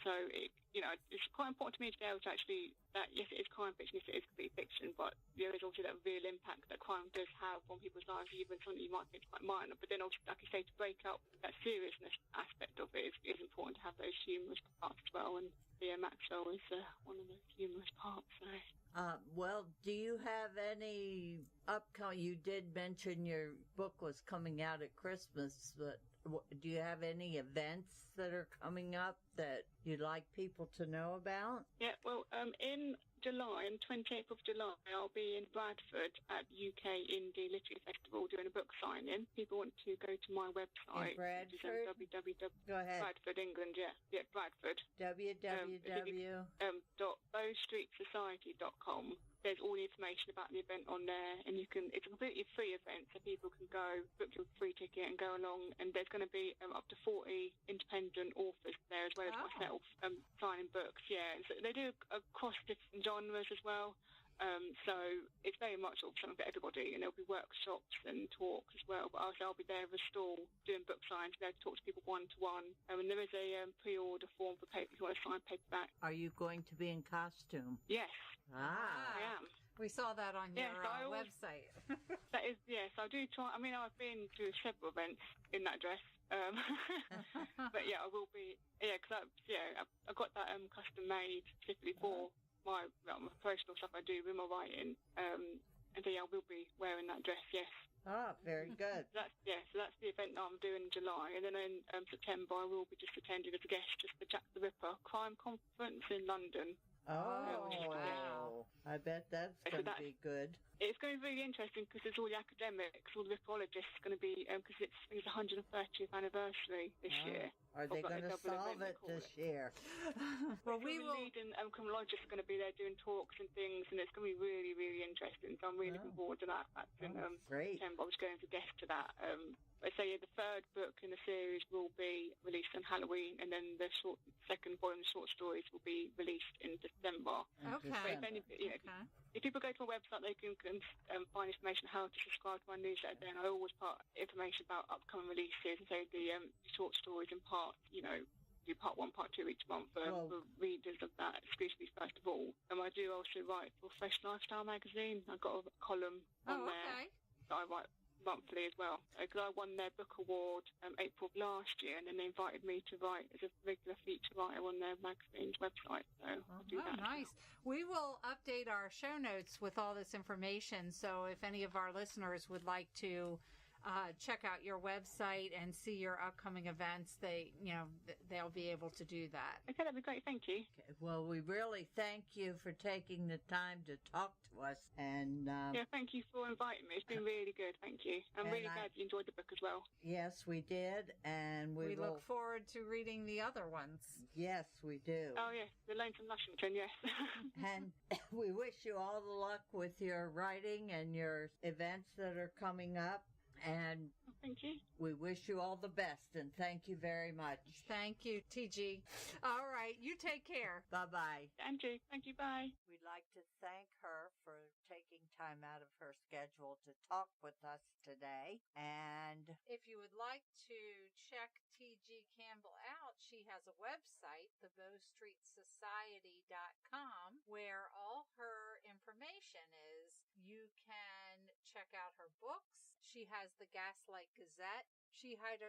fiction. So, it's quite important to me to be able to actually, that yes, it is crime fiction, yes, it is complete fiction, but there is also that real impact that crime does have on people's lives, even something you might think is quite minor. But then also, like you say, to break up that seriousness aspect of it is important to have those humorous parts as well. And Maxwell is one of the humorous parts. So. Well, do you have any upcoming? You did mention your book was coming out at Christmas, but do you have any events that are coming up that you'd like people to know about? Yeah, well, in July, on 28th of July, I'll be in Bradford at UK Indie Literary Festival doing a book signing. People want to go to my website. In Bradford? Go ahead. Bradford, England, yeah, Bradford. www.bowstreetsociety.com. There's all the information about the event on there, and it's a completely free event, so people can go, book your free ticket and go along, and there's going to be up to 40 independent authors there, as well as myself, signing books, yeah. And so they do across different genres as well, so it's very much something for everybody, and there'll be workshops and talks as well, but I'll be there with a stall doing book signs, there to talk to people one-to-one, and there is a pre-order form for paper if you want to sign paperback. Are you going to be in costume? Yes. I am. We saw that on your website. That is, yes, I do try. I mean, I've been to several events in that dress. But yeah, I will be, because I got that custom made specifically for my personal stuff I do with my writing. And so, I will be wearing that dress, yes. Oh, very good. So that's the event that I'm doing in July. And then in September, I will be just attending as a guest just the Jack the Ripper Crime Conference in London. Oh, wow. I bet that's going to be good. It's going to be really interesting because it's all the academics, all the ripologists going to be, because it's the 130th anniversary this year. Are they going to solve it this year? Well, we will. Leading criminologists are going to be there doing talks and things, and it's going to be really, really interesting. So I'm really looking forward to that. That's in great. September. I was going to guest to that. The third book in the series will be released on Halloween, and then the second volume of short stories will be released in December. Okay. If people go to my website, they can find information on how to subscribe to my newsletter. Then I always put information about upcoming releases, and so the short stories in parts, do part 1, part 2 each month for readers of that exclusively, first of all. And I do also write for Fresh Lifestyle magazine. I've got a column on there that I write monthly as well, because I won their book award April of last year, and then they invited me to write as a regular feature writer on their magazine's website. So I'll do that. Nice. We will update our show notes with all this information, so if any of our listeners would like to check out your website and see your upcoming events, they'll be able to do that. Okay, that'd be great. Thank you. Okay, well, we really thank you for taking the time to talk to us. And thank you for inviting me. It's been really good. Thank you. I'm really glad you enjoyed the book as well. Yes, we did, and we look forward to reading the other ones. Yes, we do. Oh yes, The Lonesome Lushington. Yes. And we wish you all the luck with your writing and your events that are coming up. And thank you. We wish you all the best, and thank you very much. Thank you, TG. All right, you take care. Bye-bye. Andrew, thank you, bye. We'd like to thank her for taking time out of her schedule to talk with us today. And if you would like to check TG Campbell out, she has a website, thebowstreetsociety.com, where all her information is. You can check out her books. She has the Gaslight Gazette. She has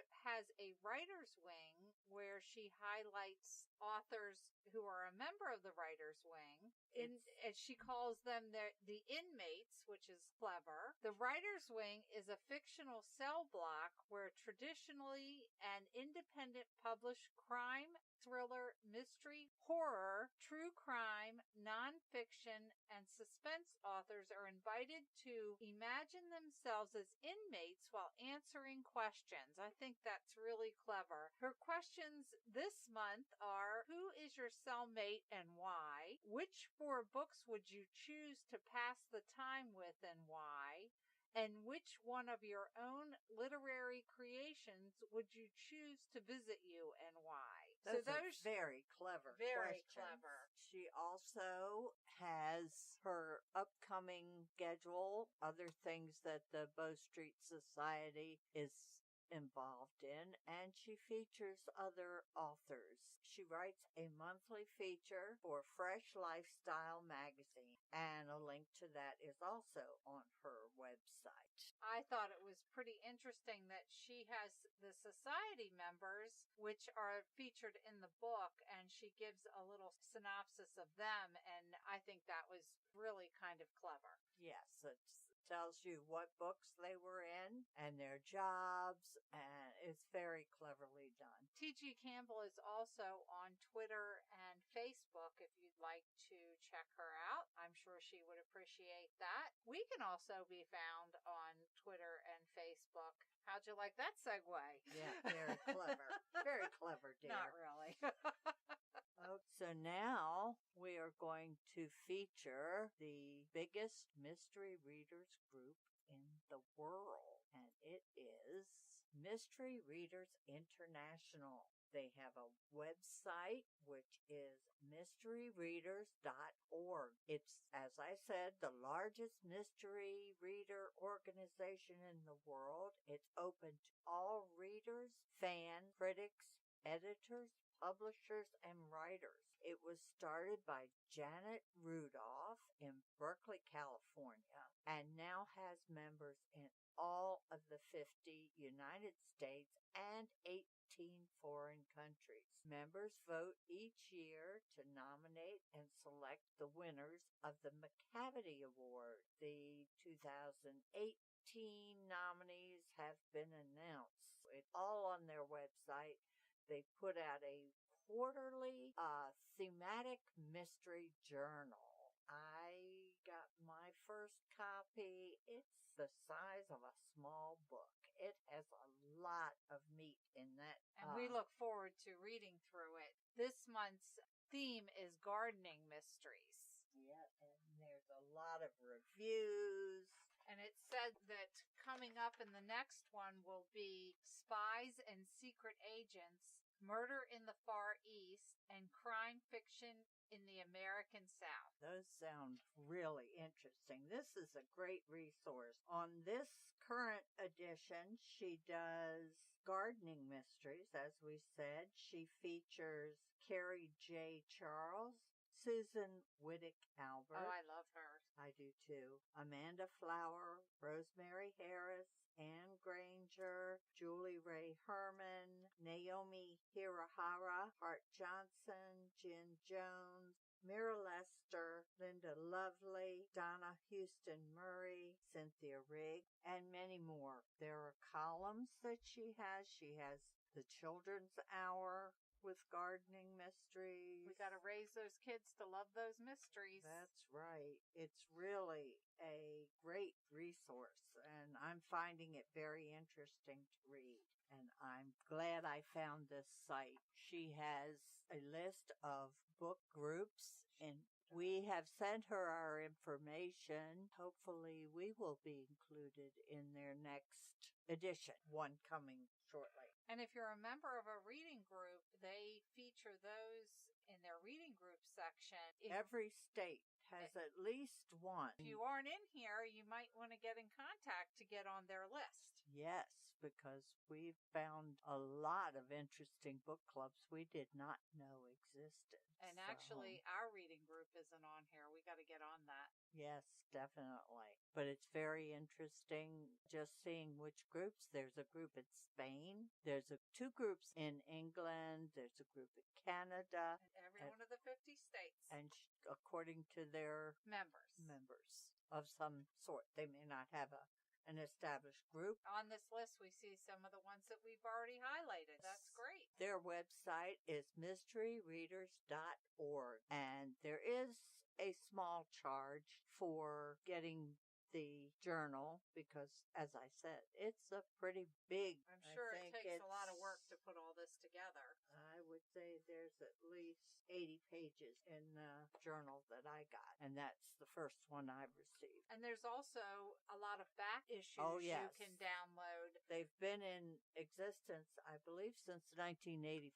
a writer's wing where she highlights authors who are a member of the writer's wing. And she calls them the inmates, which is clever. The writer's wing is a fictional cell block where traditionally an independent published crime, thriller, mystery, horror, true crime, nonfiction, and suspense authors are invited to imagine themselves as inmates while answering questions. I think that's really clever. Her questions this month are: who is your cellmate and why? Which 4 books would you choose to pass the time with and why? And which one of your own literary creations would you choose to visit you and why? Those are very clever Very questions. clever. She also has her upcoming schedule, other things that the Bow Street Society is involved in, and she features other authors. She writes a monthly feature for Fresh Lifestyle magazine, and a link to that is also on her website. I thought it was pretty interesting that she has the society members, which are featured in the book, and she gives a little synopsis of them, and I think that was really kind of clever. Yes, it tells you what books they were in and their jobs, and it's very cleverly done. T.G. Campbell is also on Twitter and Facebook if you'd like to check her out. I'm sure she would appreciate that. We can also be found on Twitter and Facebook. How'd you like that segue? Yeah, very clever. Very clever, dear. Not really. So now we are going to feature the biggest mystery readers group in the world, and it is Mystery Readers International. They have a website, which is mysteryreaders.org. It's, as I said, the largest mystery reader organization in the world. It's open to all readers, fans, critics, editors, publishers, and writers. It was started by Janet Rudolph in Berkeley, California, and now has members in all of the 50 United States and 18 foreign countries. Members vote each year to nominate and select the winners of the McCavity Award. The 2018 nominees have been announced. It's all on their website. They put out a quarterly thematic mystery journal. I got my first copy. It's the size of a small book. It has a lot of meat in that. And we look forward to reading through it. This month's theme is gardening mysteries. Yeah, and there's a lot of reviews. And it said that coming up in the next one will be Spies and Secret Agents, Murder in the Far East, and Crime Fiction in the American South. Those sound really interesting. This is a great resource. On this current edition, she does gardening mysteries, as we said. She features Carrie J. Charles, Susan Wittick Albert. Oh, I love her. I do too. Amanda Flower, Rosemary Harris, Anne Granger, Julie Ray Herman, Naomi Hirahara, Hart Johnson, Jen Jones, Mira Lester, Linda Lovely, Donna Houston Murray, Cynthia Rigg, and many more. There are columns that she has. She has the Children's Hour with gardening mysteries. We got to raise those kids to love those mysteries. That's right. It's really a great resource, and I'm finding it very interesting to read. And I'm glad I found this site. She has a list of book groups, and we have sent her our information. Hopefully, we will be included in their next edition, one coming shortly. And if you're a member of a reading group, they feature those in their reading group section. Every state has at least one. If you aren't in here, you might want to get in contact to get on their list. Yes, because we've found a lot of interesting book clubs we did not know existed. And actually, our reading group isn't on here. We got to get on that. Yes, definitely. But it's very interesting just seeing which groups. There's a group in Spain. There's two groups in England. There's a group in Canada. And every one of the 50 states. And according to their members of some sort. They may not have an established group. On this list, we see some of the ones that we've already highlighted. That's great. Their website is mysteryreaders.org, and there is a small charge for getting the journal because, as I said, it's a pretty big. I'm sure it takes a lot of work to put all this together. I would say there's at least 80 pages in the journal that I got, and that's the first one I've received. And there's also a lot of back issues you can download. They've been in existence, I believe, since 1985.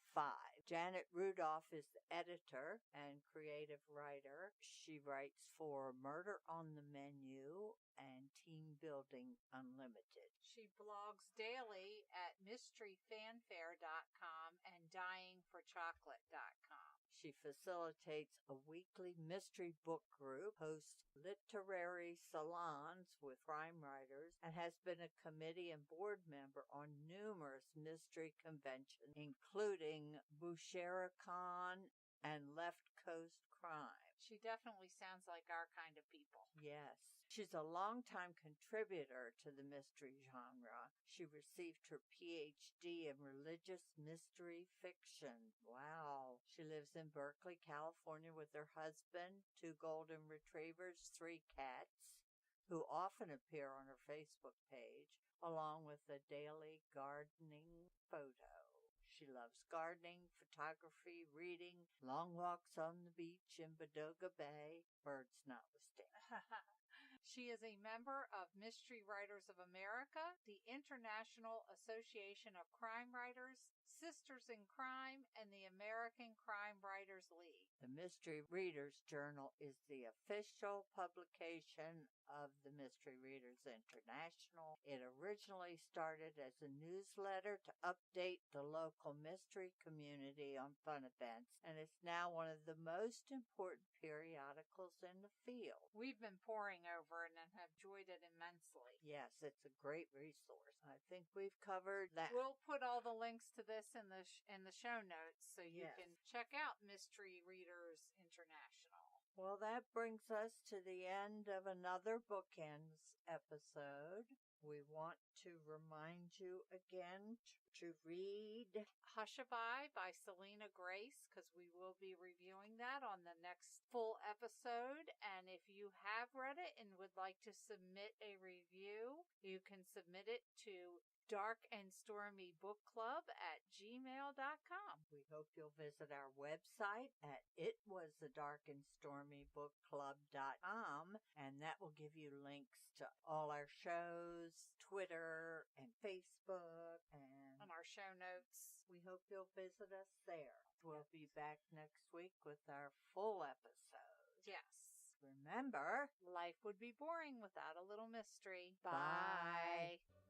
Janet Rudolph is the editor and creative writer. She writes for Murder on the Menu and Team Building Unlimited. She blogs daily at mysteryfanfare.com and dyingforchocolate.com. She facilitates a weekly mystery book group, hosts literary salons with crime writers, and has been a committee and board member on numerous mystery conventions, including Bouchericon and Left Coast Crime. She definitely sounds like our kind of people. Yes. She's a longtime contributor to the mystery genre. She received her PhD in religious mystery fiction. Wow. She lives in Berkeley, California with her husband, 2 golden retrievers, 3 cats, who often appear on her Facebook page, along with a daily gardening photo. She loves gardening, photography, reading, long walks on the beach in Badoga Bay, birds notwithstanding. She is a member of Mystery Writers of America, the International Association of Crime Writers, Sisters in Crime, and the American Crime Writers League. The Mystery Readers Journal is the official publication of the Mystery Readers International. It originally started as a newsletter to update the local mystery community on fun events, and it's now one of the most important periodicals in the field. We've been poring over it and have enjoyed it immensely. Yes, it's a great resource. I think we've covered that. We'll put all the links to this in the show notes so you Yes. can check out Mystery Readers International. Well, that brings us to the end of another Bookends episode. We want to remind you again to read Hushabye by Selena Grace, because we will be reviewing that on the next full episode. And if you have read it and would like to submit a review, you can submit it to darkandstormybookclub@gmail.com. We hope you'll visit our website at itwasthedarkandstormybookclub.com, and that will give you links to all our shows, Twitter and Facebook, and On our show notes. we hope you'll visit us there. We'll be back next week with our full episode. Yes. Remember, Life would be boring without a little mystery. Bye. Bye.